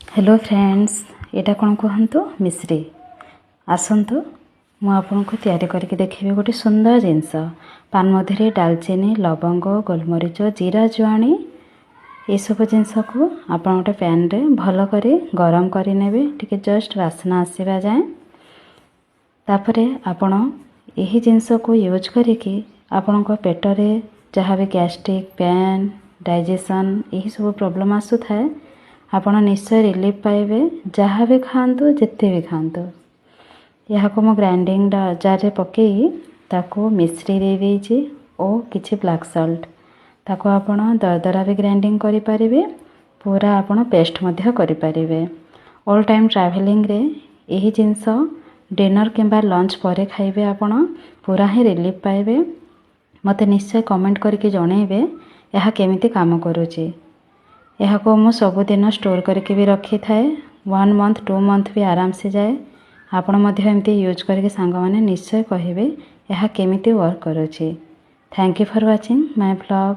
Hello friends, एटा कौन कहतु मिश्री आसतु मुझे तैयारी करके देखिए गोटे सुंदर जिनस पान मधुरी डालचीनी लवंग गोलमरीच जीरा जुआणी ये सब जिनस को आप गोटे पैन रे भल कर गरम करे टिके जस्ट बास्ना आसवा जाए तापर आपण यही जिनस को यूज करके आपण पेटरे जहाँ भी गैस्ट्रिक पेन डाइजेशन यही सब प्रॉब्लम आसु थाए आपण निश्चय रिलीफ पाइबे। जहाँ भी खातु जिते भी खातु यहाँ को ग्राइंडिंग जार रे पकई ताको मिश्री दे देइछि और किछि ब्लैक सॉल्ट ताको आपण दरदरा भी ग्राइंडिंग करि परिबे पूरा आपण पेस्ट मध्य करि परिबे। ऑल टाइम ट्रैवलिंग रे यही जिनस डिनर किंबा लंच पर खाइबे आपण पूरा ही रिलीफ पाइबे। मते निश्चय कमेंट करके जणैबे यह केमिति काम करूची। यहाँ को मु सबुदिन स्टोर करके भी रखी थाए 1 मंथ 2 मंथ भी आराम से जाए। आपण मध्य एमती यूज करके सांग माने निश्चय कहिबे यह केमिति वर्क करूची। Thank you for watching my blog.